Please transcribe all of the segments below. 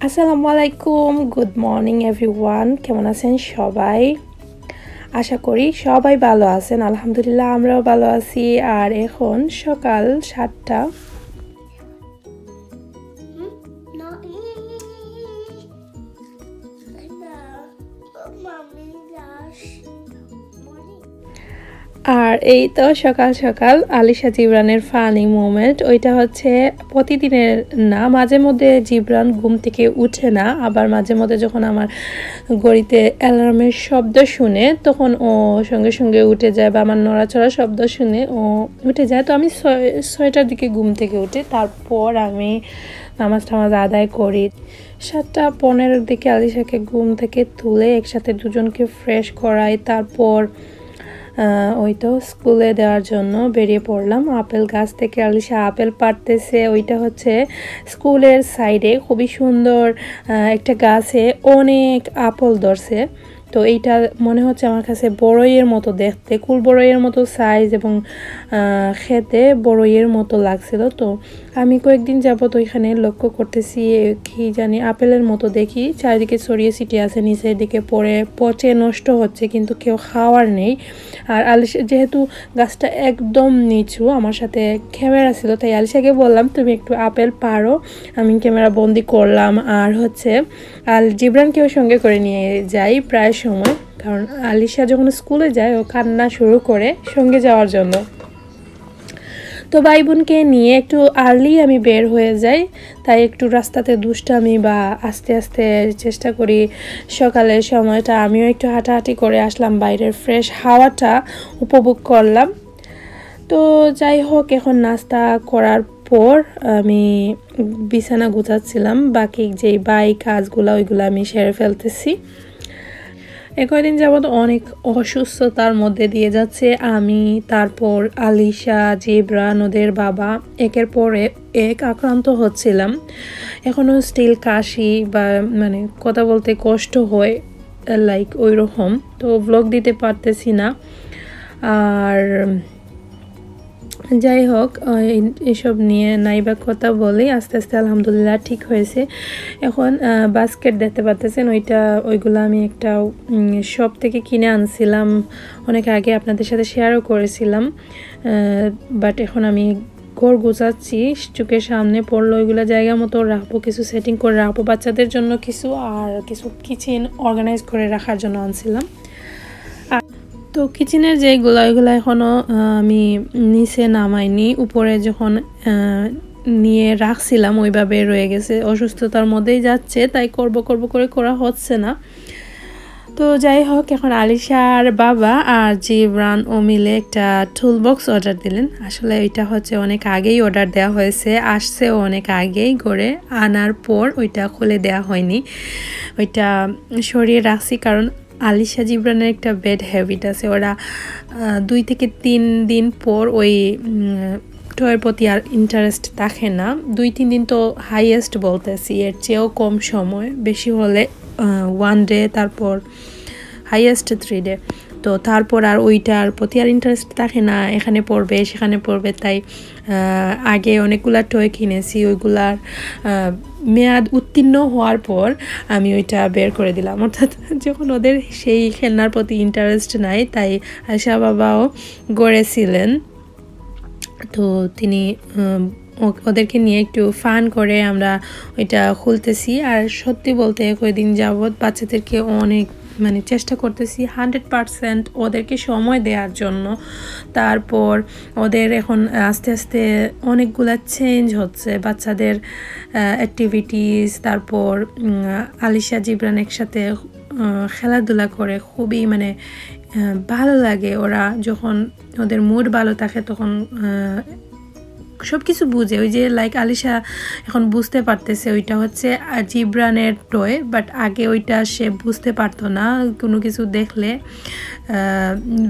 আসসালামু আলাইকুম, good morning everyone. কেমন আছেন সবাই? আশা করি সবাই ভালো আছেন। আলহামদুলিল্লাহ আমরাও ভালো আছি। আর এখন সকাল 7টা। আর এই তো সকাল সকাল আলিশা জিবরানের ফানি মোমেন্ট। ওইটা হচ্ছে প্রতিদিনের না, মাঝে মধ্যে জিবরান ঘুম থেকে উঠে না, আবার মাঝে মধ্যে যখন আমার ঘড়িতে অ্যালার্মের শব্দ শুনে তখন ও সঙ্গে সঙ্গে উঠে যায়, বা আমার নড়াচড়া শব্দ শুনে ও উঠে যায়। তো আমি 6টার দিকে ঘুম থেকে উঠি, তারপর আমি নামাজ আদায় করি। 7:15 দিকে আলিশাকে ঘুম থেকে তুলে একসাথে দুজনকে ফ্রেশ করাই, তারপর ওই তো স্কুলে দেওয়ার জন্য বেরিয়ে পড়লাম। আপেল গাছ থেকে আলিশা আপেল পাড়তেছে। ওইটা হচ্ছে স্কুলের সাইডে খুবই সুন্দর একটা গাছে অনেক আপেল ধরছে। তো এইটা মনে হচ্ছে আমার কাছে বড়ইয়ের মতো দেখতে, কুল বড়ইয়ের মতো সাইজ এবং খেতে বড়ইয়ের মতো লাগছিল। তো আমি কয়েকদিন যাবত ওইখানে লক্ষ্য করতেছি কি জানি আপেলের মতো দেখি, চারিদিকে ছড়িয়ে ছিটিয়ে আছে, নিচের দিকে পড়ে পচে নষ্ট হচ্ছে, কিন্তু কেউ খাওয়ার নেই। আর আলিশা যেহেতু গাছটা একদম নিচু, আমার সাথে ক্যামেরা ছিল, তাই আলিশাকে বললাম তুমি একটু আপেল পারো, আমি ক্যামেরা বন্দি করলাম। আর হচ্ছে জিবরানকেও সঙ্গে করে নিয়ে যাই প্রায় সময়, কারণ আলিশা যখন স্কুলে যায় ও কান্না শুরু করে সঙ্গে যাওয়ার জন্য। তো ভাই বোনকে নিয়ে একটু আর্লি আমি বের হয়ে যাই, তাই একটু রাস্তাতে দুষ্টামি বা আস্তে আস্তে চেষ্টা করি সকালের সময়টা আমিও একটু হাঁটাহাঁটি করে আসলাম, বাইরের ফ্রেশ হাওয়াটা উপভোগ করলাম। তো যাই হোক, এখন নাস্তা করার পর আমি বিছানা গুছাচ্ছিলাম, বাকি যেই কাজগুলো ওইগুলো আমি সেরে ফেলতেছি। কয়েকদিন যাবত অনেক অসুস্থতার মধ্যে দিয়ে যাচ্ছে আমি, তারপর আলিশা, জিবরান, ওদের বাবা একের পর এক আক্রান্ত হচ্ছিলাম। এখনও স্টিল কাশি বা মানে কথা বলতে কষ্ট হয়, লাইক ওই রকম। তো ব্লগ দিতে পারতেছি না। আর যাই হোক, এসব নিয়ে নাইবা কথা বলি, আস্তে আস্তে আলহামদুলিল্লাহ ঠিক হয়েছে। এখন বাস্কেট দেখতে পাচ্ছেন, ওইগুলো আমি একটা শপ থেকে কিনে আনছিলাম অনেক আগে, আপনাদের সাথে শেয়ারও করেছিলাম। বাট এখন আমি ঘর গুছাচ্ছি, চোখের সামনে পড়লো, ওইগুলো জায়গা মতো রাখবো, কিছু সেটিং করে রাখবো বাচ্চাদের জন্য কিছু, আর কিছু কিচেন অর্গানাইজ করে রাখার জন্য আনছিলাম। তো কিচেনের যেগুলো ওইগুলো এখনও আমি নিচে নামাইনি, উপরে যখন নিয়ে রাখছিলাম ওইভাবে রয়ে গেছে, অসুস্থতার মধ্যেই যাচ্ছে, তাই করব করে করা হচ্ছে না। তো যাই হোক, এখন আলিশার বাবা আর জিবরান ও মিলে একটা টুল বক্স অর্ডার দিলেন। আসলে এটা হচ্ছে অনেক আগেই অর্ডার দেওয়া হয়েছে, আসছেও অনেক আগেই করে, আনার পর ওইটা খুলে দেওয়া হয়নি, ওইটা সরিয়ে রাখছি। কারণ আলিশা জিবরানের একটা ব্যাড হ্যাবিট আছে, ওরা 2 থেকে 3 দিন পর ওই টয়ের প্রতি আর ইন্টারেস্ট থাকে না। 2-3 দিন তো হাইয়েস্ট বলতেছি, এর চেয়েও কম সময়, বেশি হলে 1 ডে, তারপর হাইয়েস্ট 3 ডে। তো তারপর আর ওইটার প্রতি আর ইন্টারেস্ট থাকে না, এখানে পড়বে সেখানে পড়বে। তাই আগে অনেকগুলা টয় কিনেছি, ওইগুলার মেয়াদ উত্তীর্ণ হওয়ার পর আমি ওইটা বের করে দিলাম। অর্থাৎ যখন ওদের সেই খেলনার প্রতি ইন্টারেস্ট নাই, তাই আশা বাবাও গড়েছিলেন। তো তিনি ওদেরকে নিয়ে একটু ফান করে আমরা ওইটা খুলতেছি। আর সত্যি বলতে কয়েকদিন যাবৎ বাচ্চাদেরকে অনেক চেষ্টা করতেছি 100% ওদেরকে সময় দেওয়ার জন্য। তারপর ওদের এখন আস্তে আস্তে অনেকগুলা চেঞ্জ হচ্ছে বাচ্চাদের অ্যাক্টিভিটিস। তারপর আলিশা জিবরান একসাথে খেলাধুলা করে, খুবই ভালো লাগে। ওরা যখন ওদের মুড ভালো থাকে তখন সব কিছু বুঝে, ওই যে লাইক আলিশা এখন বুঝতে পারতেছে ওইটা হচ্ছে জিবরানের টয়, বাট আগে ওইটা সে বুঝতে পারতো না। কোনো কিছু দেখলে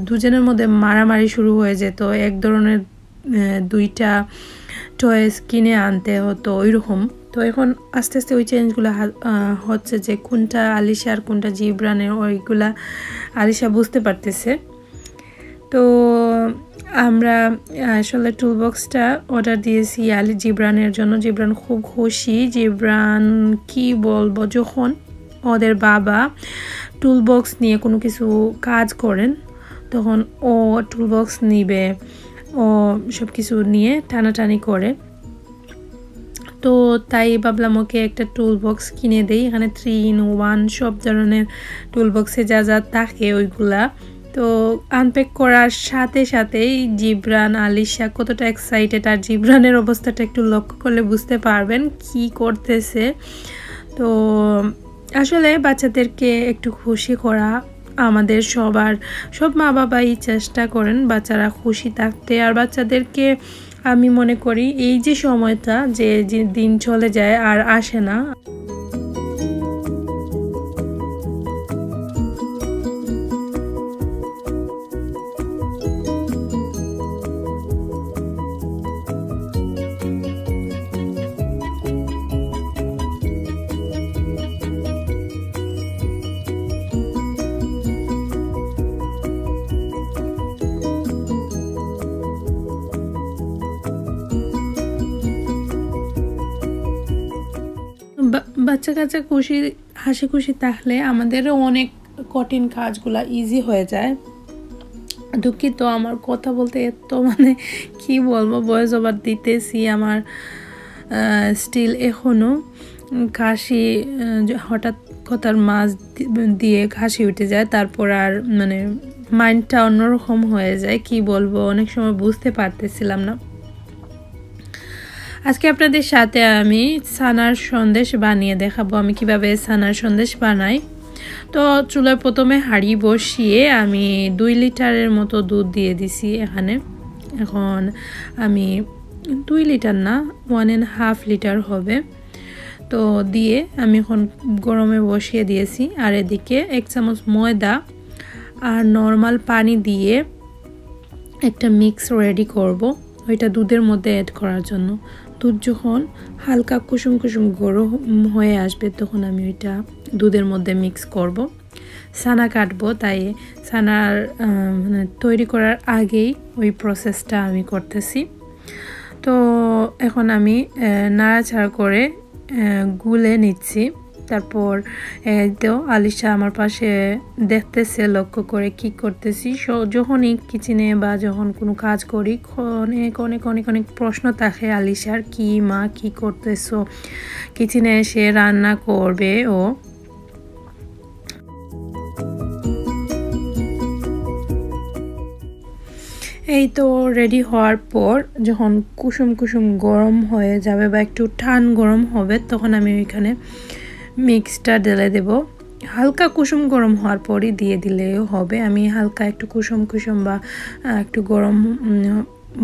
দুজনের মধ্যে মারামারি শুরু হয়ে যেত, এক ধরনের 2টা টয়েস কিনে আনতে হতো ওইরকম। তো এখন আস্তে আস্তে ওই চেঞ্জগুলো হচ্ছে, যে কোনটা আলিশার কোনটা জিবরানের, ওইগুলা আলিশা বুঝতে পারতেছে। তো আমরা আসলে টুল বক্সটা অর্ডার দিয়েছি আলী জিবরানের জন্য। জিবরান খুব খুশি। জিবরান কি বলবো, যখন ওদের বাবা টুল বক্স নিয়ে কোনো কিছু কাজ করেন তখন ও টুল বক্স নিবে, ও সব কিছু নিয়ে টানাটানি করে। তো তাই ভাবলাম ওকে একটা টুল বক্স কিনে দেই। এখানে 3-in-1 সব ধরনের টুল বক্সে যা যা থাকে ওইগুলা। তো আনপ্যাক করার সাথে সাথেই জিবরান আলিশা কতটা এক্সাইটেড, আর জিবরানের অবস্থাটা একটু লক্ষ্য করলে বুঝতে পারবেন কি করতেছে। তো আসলে বাচ্চাদেরকে একটু খুশি করা আমাদের সব মা বাবাই চেষ্টা করেন বাচ্চারা খুশি থাকতে। আর বাচ্চাদেরকে আমি মনে করি এই যে সময়টা যে দিন চলে যায় আর আসে না, বাচ্চা কাচ্চা হাসি খুশি থাকলে আমাদেরও অনেক কঠিন কাজগুলা ইজি হয়ে যায়। দুঃখিত, আমার কথা বলতে এত কি বলবো, ভয়েস ওভার দিতেছি, আমার স্টিল এখনও কাশি, হঠাৎ কথার মাঝ দিয়ে কাশি উঠে যায়, তারপর আর মাইন্ডটা অন্যরকম হয়ে যায়। কি বলবো, অনেক সময় বুঝতে পারতেছিলাম না। আজকে আপনাদের সাথে আমি ছানার সন্দেশ বানিয়ে দেখাবো আমি কিভাবে ছানার সন্দেশ বানাই। তো চুলায় প্রথমে হাঁড়ি বসিয়ে আমি 2 লিটারের মতো দুধ দিয়ে দিছি এখানে। এখন আমি 2 লিটার না, 1.5 লিটার হবে। তো দিয়ে আমি এখন গরমে বসিয়ে দিয়েছি। আর এদিকে 1 চামচ ময়দা আর নর্মাল পানি দিয়ে একটা মিক্স রেডি করব, ওইটা দুধের মধ্যে অ্যাড করার জন্য। দুধ যখন হালকা কুসুম কুসুম গরম হয়ে আসবে তখন আমি ওইটা দুধের মধ্যে মিক্স করব। ছানা কাটবো, তাই ছানার তৈরি করার আগেই ওই প্রসেসটা আমি করতেছি। তো এখন আমি নাড়াচাড়া করে গুলে নিচ্ছি। তারপর তো আলিশা আমার পাশে দেখতেছে লক্ষ্য করে কি করতেছি। যখনই কিচেনে বা যখন কোনো কাজ করি অনেক অনেক অনেক অনেক প্রশ্ন থাকে আলিশার, কি মা কি করতেছো, কিচেনে এসে রান্না করবে ও। এই তো রেডি হওয়ার পর যখন কুসুম কুসুম গরম হয়ে যাবে বা একটু ঠান গরম হবে তখন আমি ওইখানে মিক্সটা ঢেলে দেব। হালকা কুসুম গরম হওয়ার পরই দিয়ে দিলেও হবে। আমি হালকা একটু কুসুম কুসুম বা একটু গরম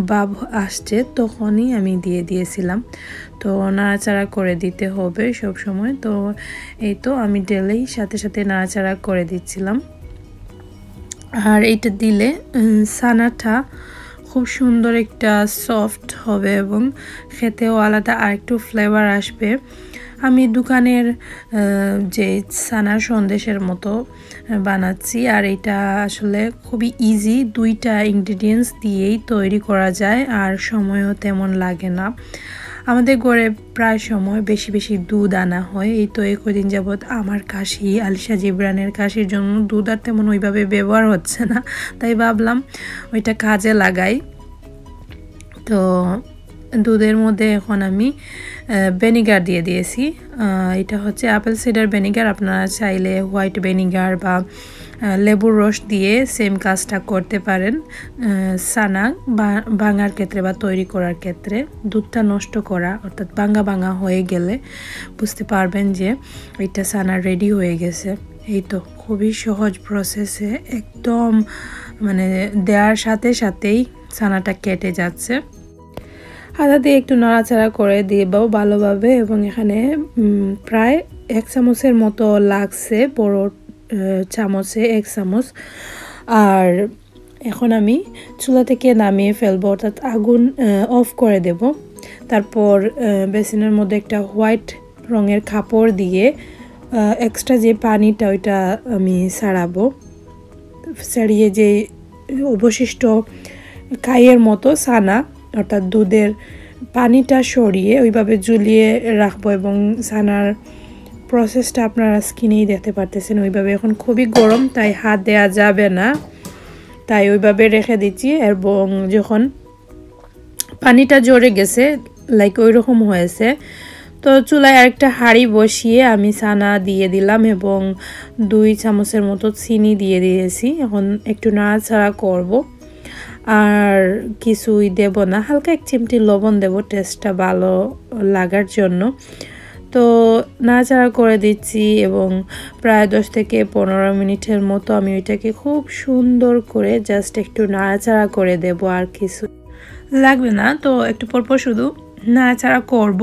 ভাব আসছে তখনই আমি দিয়ে দিয়েছিলাম। তো নাড়াচাড়া করে দিতে হবে সব সময়। তো এই তো আমি ঢেলেই সাথে সাথে নাড়াচাড়া করে দিচ্ছিলাম। আর এইটা দিলে ছানাটা খুব সুন্দর একটা সফট হবে এবং খেতেও আলাদা আর একটু ফ্লেভার আসবে। আমি দোকানের যে ছানার সন্দেশের মতো বানাচ্ছি, আর এটা আসলে খুবই ইজি, 2টা ইনগ্রিডিয়েন্টস দিয়েই তৈরি করা যায় আর সময়ও তেমন লাগে না। আমাদের ঘরে প্রায় সময় বেশি বেশি দুধ আনা হয়। এই তো কদিন যাবৎ আমার কাশি, আলিশা জিবরানের কাশির জন্য দুধ আর তেমন ওইভাবে ব্যবহার হচ্ছে না, তাই ভাবলাম ওইটা কাজে লাগাই। তো দুধের মধ্যে এখন আমি ভিনেগার দিয়ে দিয়েছি। এটা হচ্ছে আপেল সিডার ভিনেগার, আপনারা চাইলে হোয়াইট ভিনেগার বা লেবুর রস দিয়ে সেম কাজটা করতে পারেন। ছানা ভাঙার ক্ষেত্রে বা তৈরি করার ক্ষেত্রে দুধটা নষ্ট করা অর্থাৎ ভাঙা হয়ে গেলে বুঝতে পারবেন যে এটা ছানা রেডি হয়ে গেছে। এই তো খুবই সহজ প্রসেসে একদম দেওয়ার সাথে সাথেই ছানাটা কেটে যাচ্ছে। হাতা দিয়ে একটু নাড়াচাড়া করে দিয়েও ভালোভাবে, এবং এখানে প্রায় 1 চামচের মতো লাগছে, বড় চামচে 1 চামচ। আর এখন আমি চুলা থেকে নামিয়ে ফেলবো, অর্থাৎ আগুন অফ করে দেব। তারপর বেসিনের মধ্যে একটা হোয়াইট রঙের কাপড় দিয়ে এক্সট্রা যে পানিটা ওইটা আমি ছাড়াবো। ছাড়িয়ে যে অবশিষ্ট কাইয়ের মতো ছানা অর্থাৎ দুধের পানিটা সরিয়ে ওইভাবে ঝুলিয়ে রাখবো এবং ছানার প্রসেসটা আপনারা স্কিনেই দেখতে পারতেছেন। ওইভাবে এখন খুবই গরম, তাই হাত দেওয়া যাবে না, তাই ওইভাবে রেখে দিচ্ছি। এবং যখন পানিটা জড়ে গেছে লাইক ওই রকম হয়েছে, তো চুলায় আরেকটা হাঁড়ি বসিয়ে আমি ছানা দিয়ে দিলাম এবং 2 চামচের মতো চিনি দিয়ে দিয়েছি। এখন একটু নাড়াচাড়া করব, আর কিছুই দেব না, হালকা 1 চিমটি লবণ দেব টেস্টটা ভালো লাগার জন্য। তো নাড়াচাড়া করে দিচ্ছি এবং প্রায় 10 থেকে 15 মিনিটের মতো আমি ওইটাকে খুব সুন্দর করে জাস্ট একটু নাড়াচাড়া করে দেব, আর কিছু লাগবে না। তো একটু পরপর শুধু নাড়াচাড়া করব।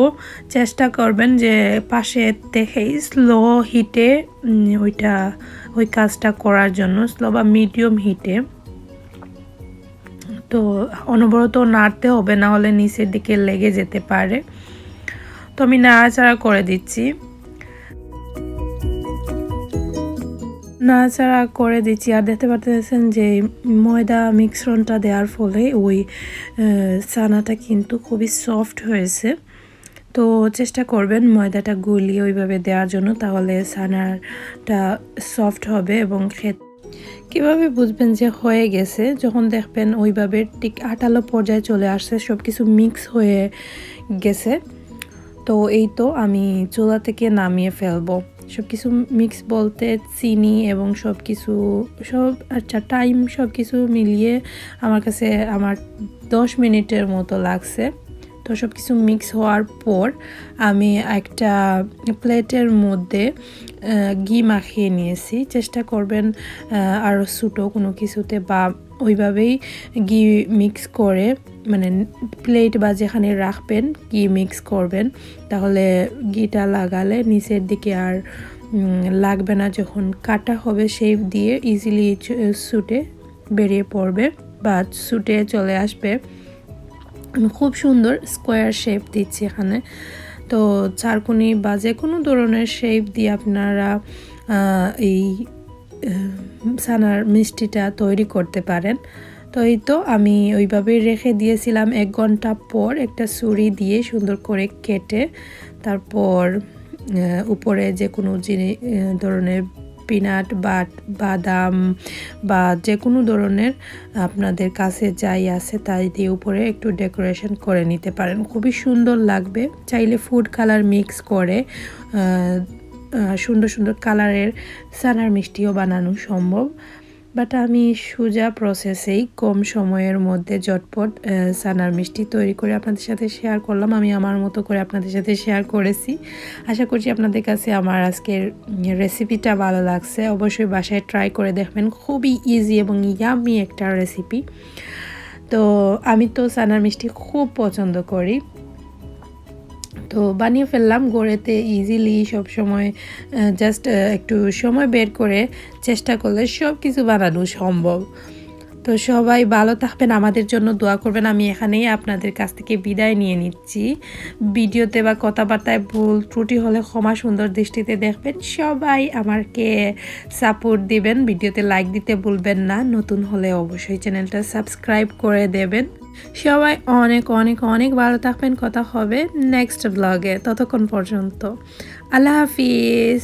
চেষ্টা করবেন যে পাশে দেখেই স্লো হিটে ওই কাজটা করার জন্য, স্লো বা মিডিয়াম হিটে। তো অনবরত নাড়তে হবে, না হলে নিচের দিকে লেগে যেতে পারে। তো আমি নাড়াচাড়া করে দিচ্ছি, নাড়াচাড়া করে দিচ্ছি। আর দেখতে পাচ্ছেন যে ময়দা মিশ্রণটা দেওয়ার ফলে ওই ছানাটা কিন্তু খুবই সফট হয়েছে। তো চেষ্টা করবেন ময়দাটা গুলিয়ে ওইভাবে দেওয়ার জন্য, তাহলে ছানাটা সফট হবে। এবং কীভাবে বুঝবেন যে হয়ে গেছে? যখন দেখবেন ওইভাবে ঠিক আটালো পর্যায়ে চলে আসছে, সব কিছু মিক্স হয়ে গেছে। তো এই তো আমি চুলা থেকে নামিয়ে ফেলবো। সব কিছু মিক্স বলতে চিনি এবং সব টাইম সব কিছু মিলিয়ে আমার কাছে 10 মিনিটের মতো লাগছে। তো সব কিছু মিক্স হওয়ার পর আমি একটা প্লেটের মধ্যে ঘি মাখিয়ে নিয়েছি। চেষ্টা করবেন আরও ছোটো কোনো কিছুতে, বা ওইভাবেই ঘি মিক্স করে, মানে প্লেট বা যেখানে রাখবেন ঘি মিক্স করবেন, তাহলে ঘিটা লাগালে নিচের দিকে আর লাগবে না। যখন কাটা হবে শেপ দিয়ে ইজিলি সুটে বেরিয়ে পড়বে বা সুটে চলে আসবে। আমি খুব সুন্দর স্কোয়ার শেপ দিচ্ছি এখানে। তো চারকোনি বা যে কোনো ধরনের শেপ দিয়ে আপনারা এই ছানার মিষ্টিটা তৈরি করতে পারেন। তো এই তো আমি ওইভাবেই রেখে দিয়েছিলাম। 1 ঘন্টা পর একটা ছুরি দিয়ে সুন্দর করে কেটে, তারপর উপরে যে কোনো ধরনের পিনাট বা বাদাম বা যে কোনো ধরনের আপনাদের কাছে যাই আছে তাই দিয়ে উপরে একটু ডেকোরেশন করে নিতে পারেন, খুবই সুন্দর লাগবে। চাইলে ফুড কালার মিক্স করে সুন্দর সুন্দর কালারের ছানার মিষ্টিও বানানো সম্ভব। বাট আমি সোজা প্রসেসেই কম সময়ের মধ্যে ঝটপট ছানার মিষ্টি তৈরি করে আপনাদের সাথে শেয়ার করলাম। আমি আমার মতো করে আপনাদের সাথে শেয়ার করেছি। আশা করছি আপনাদের কাছে আমার আজকের রেসিপিটা ভালো লাগছে। অবশ্যই বাসায় ট্রাই করে দেখবেন, খুবই ইজি এবং ইয়ামি একটা রেসিপি। তো আমি তো ছানার মিষ্টি খুব পছন্দ করি, তো বানিয়ে ফেললাম ঘরেতে ইজিলি। সব সময় জাস্ট একটু সময় বের করে চেষ্টা করলে সব কিছু বানানো সম্ভব। তো সবাই ভালো থাকবেন, আমাদের জন্য দোয়া করবেন। আমি এখানেই আপনাদের কাছ থেকে বিদায় নিয়ে নিচ্ছি। ভিডিওতে বা কথাবার্তায় ভুল ত্রুটি হলে ক্ষমা সুন্দর দৃষ্টিতে দেখবেন। সবাই আমাকে সাপোর্ট দিবেন, ভিডিওতে লাইক দিতে ভুলবেন না। নতুন হলে অবশ্যই চ্যানেলটা সাবস্ক্রাইব করে দেবেন। সবাই অনেক অনেক অনেক ভালো থাকবেন। কথা হবে নেক্সট ব্লগে, ততক্ষণ পর্যন্ত আল্লাহ হাফিজ।